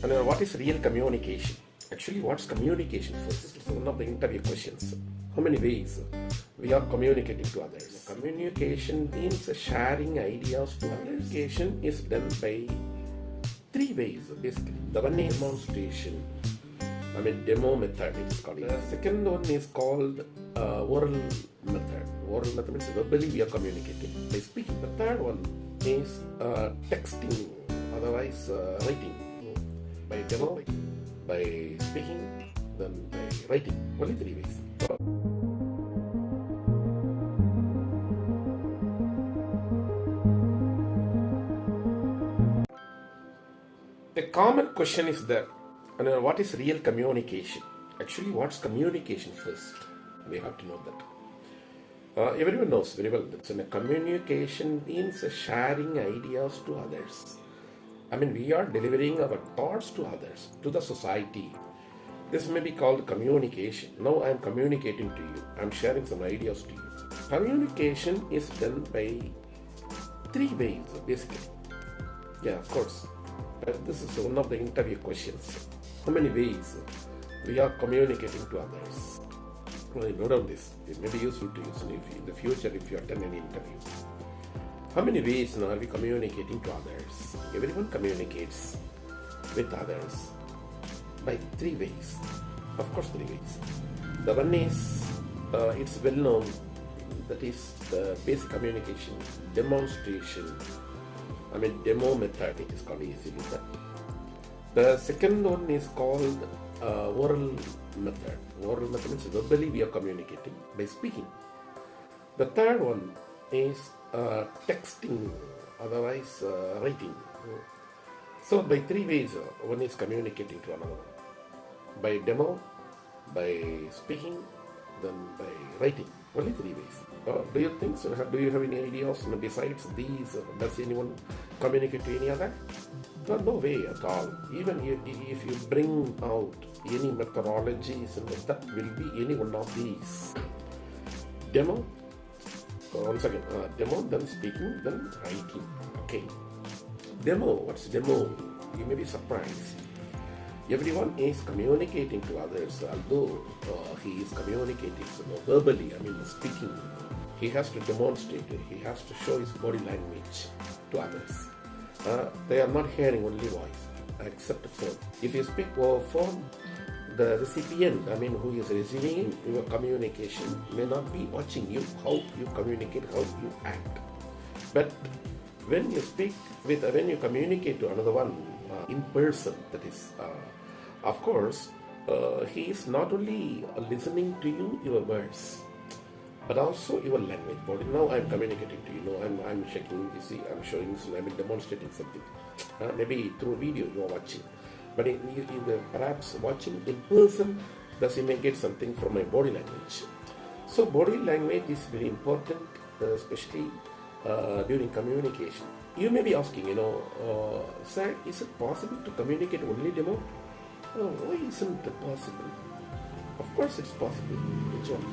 And what is real communication? Actually, what's communication first? This is one of the interview questions. How many ways we are communicating to others? Communication means sharing ideas to others. Communication is done by three ways, basically. The one is demonstration, demo method it is called. The second one is called oral method. Oral method means verbally we are communicating by speaking. The third one is texting, otherwise writing. By demo, by speaking, then by writing. Only three ways. The common question is that, what is real communication? Actually, what's communication first? We have to know that. Everyone knows very well that communication means sharing ideas to others. We are delivering our thoughts to others, to the society. This may be called communication. Now I am communicating to you. I am sharing some ideas to you. Communication is done by three ways, basically. Yeah, of course. But this is one of the interview questions. How many ways we are communicating to others? Well, note down this. It may be useful to use in the future if you attend any interview. How many ways now are we communicating to others? Everyone communicates with others by three ways. Of course, three ways. The one is, it's well known, that is the basic communication, demonstration. Demo method it is called easily that. The second one is called oral method. Oral method means verbally we are communicating by speaking. The third one is texting, otherwise writing. So by three ways, one is communicating to another one. By demo, by speaking, then by writing. Only three ways. Do you think so? Do you have any ideas besides these? Does anyone communicate to any other? No way at all. Even if you bring out any methodologies, that will be any one of these. Demo, once again, demo, then speaking, then writing. Okay. Demo, what's demo? You may be surprised. Everyone is communicating to others, although he is communicating verbally, speaking. He has to demonstrate, he has to show his body language to others. They are not hearing only voice, except phone. If you speak over phone, the recipient, who is receiving your communication, may not be watching you, how you communicate, how you act. But when you when you communicate to another one in person, that is, of course, he is not only listening to you, your words, but also your language. Body. Now I am communicating to you. I'm shaking. You see, I'm showing. I'm demonstrating something. Maybe through video you are watching, but in perhaps watching in person, thus you may get something from my body language. So body language is very important, especially during communication. You may be asking, sir, is it possible to communicate only demo? Why isn't it possible? Of course it's possible. Which one?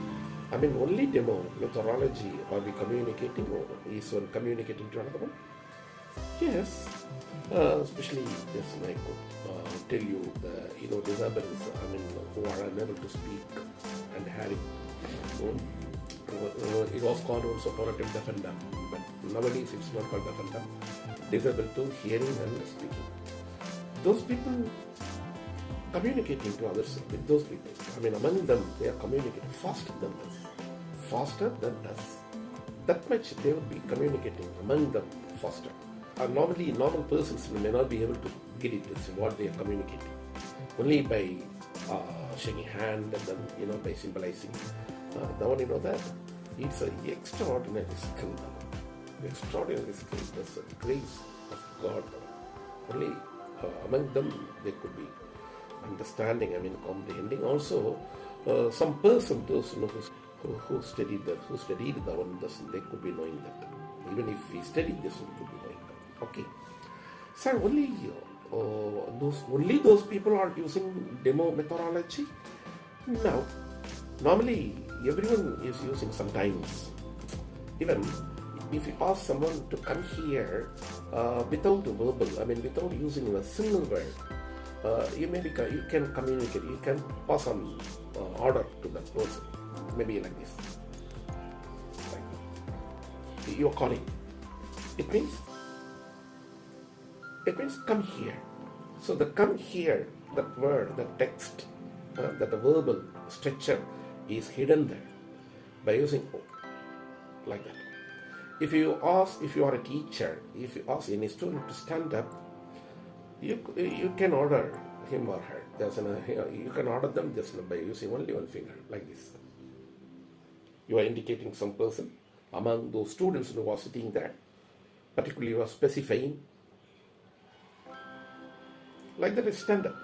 Only demo methodology are we communicating, or is one communicating to another one? Yes. Especially, yes, I could tell you the disabled, who are unable to speak and hearing. It was called also cognitive deaf and dumb, but nowadays it's not called deaf and dumb. Disabled to hearing and speaking. Those people communicating to others with those people. Among them, they are communicating faster than us. Faster than us. That much they would be communicating among them faster. Normally, normal persons may not be able to get it, what they are communicating. Only by shaking hand and then, by symbolizing. Now you know that it's an extraordinary skill. Extraordinary skill. That's the grace of God. Only among them they could be understanding, comprehending. Also, some person, those who studied that, the one, they could be knowing that. Even if he studied this, he could be knowing that. Okay. Sir, only those people are using demo methodology? No. Normally, everyone is using sometimes. Even if you ask someone to come here without a verbal, without using a single word, you can communicate, you can pass on order to that person, maybe like this. Like, you're calling. It means come here. So the come here, that word, the text, that the verbal structure is hidden there by using O, like that. If you are a teacher, if you ask any student to stand up, you can order him or her. You can order them just by using only one finger, like this. You are indicating some person among those students who are sitting there. Particularly, you are specifying. Like that is stand up.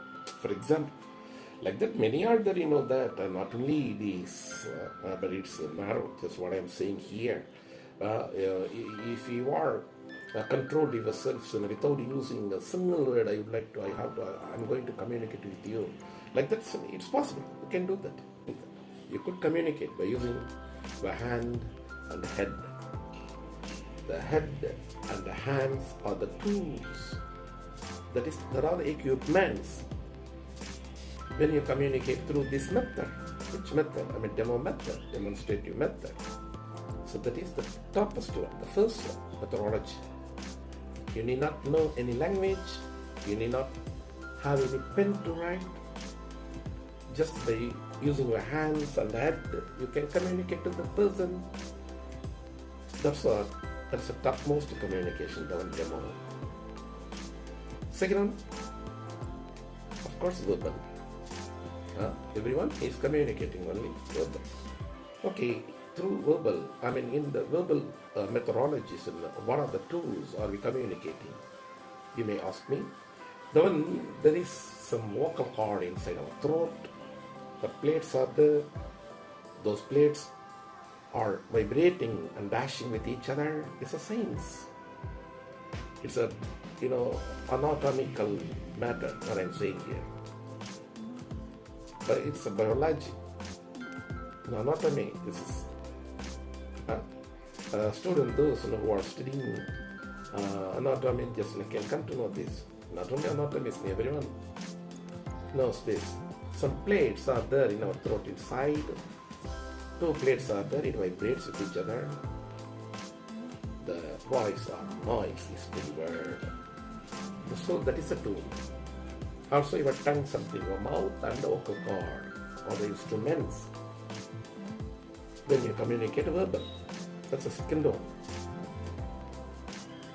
For example, like that many are there, that not only these, but it's narrow, just what I'm saying here. If you are controlled yourself without using a single word, I'm going to communicate with you. Like that, it's possible. You can do that. You could communicate by using the hand and the head. The head and the hands are the tools. There are the equipments. When you communicate through this method, which method? Demo method, demonstrative method. So that is the toughest one, the first one, methodology. You need not know any language. You need not have any pen to write. Just by using your hands and head, you can communicate to the person. That's the topmost communication, the one demo. Second one, of course, verbal. Everyone is communicating only verbal. Okay, through verbal, in the verbal methodologies, what are the tools are we communicating? You may ask me. There is some vocal cord inside our throat. The plates are there. Those plates are vibrating and dashing with each other. It's a science. It's a anatomical matter, what I'm saying here. But it's a biology. Anatomy, this is students, those who are studying anatomy, just can come to know this. Not only anatomy, everyone knows this. Some plates are there in our throat inside. 2 plates are there, it vibrates with each other. The voice or noise is delivered. So that is a tool. Also your tongue, something, your mouth and the vocal cord, or the instruments. Then you communicate verbal. That's the second one.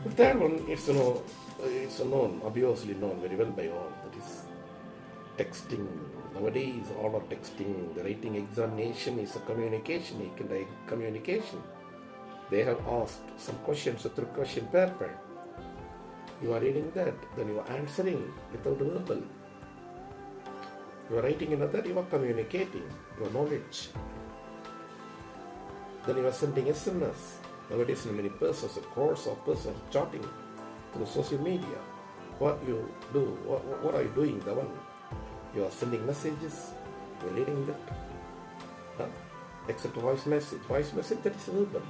The third one, it's known, obviously known very well by all. That is texting. Nowadays, all are texting. The writing examination is a communication. Communication. They have asked some questions through question paper. You are reading that, then you are answering without verbal. You are writing another, you are communicating your knowledge. Then you are sending SMS. Nowadays, many persons, crores of persons chatting through social media. What you do, what are you doing? The one you are sending messages, you are reading that. Except voice message. Voice message, that is verbal.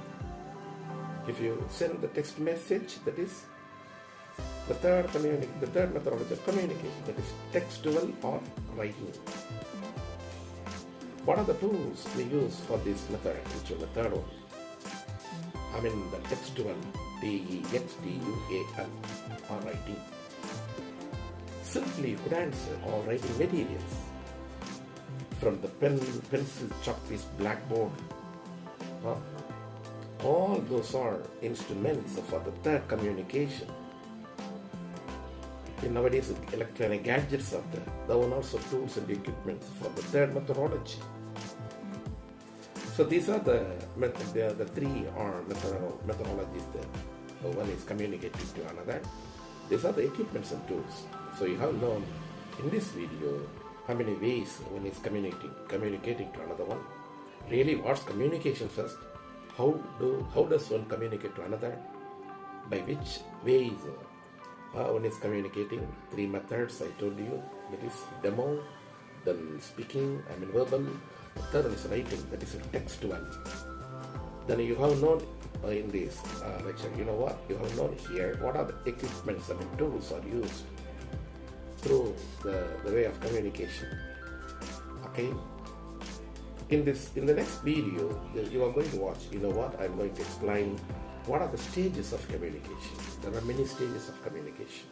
If you send the text message, that is the third methodology of communication, that is textual or writing. What are the tools we use for this method, which is the third one? The textual, textual, or writing. Simply you could answer all writing materials from the pen, pencil, chalk piece, blackboard. All those are instruments for the third communication. Nowadays, electronic gadgets are there. There are also tools and equipments for the third methodology. So these are the 3 methodologies there. One is communicating to another. These are the equipments and tools. So you have known in this video how many ways one is communicating to another one. Really, what's communication first? How does one communicate to another? By which ways one is communicating? 3 methods I told you. That is demo, then speaking, verbal. The third one is writing, that is textual. Then you have known in this lecture, you have known here what are the equipments tools are used through the the way of communication. Okay. In the next video, you are going to watch. You know what? I'm going to explain what are the stages of communication. There are many stages of communication.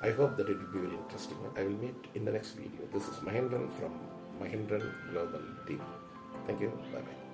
I hope that it will be very interesting. I will meet in the next video. This is Mahendran from Mahendran Global TV. Thank you. Bye bye.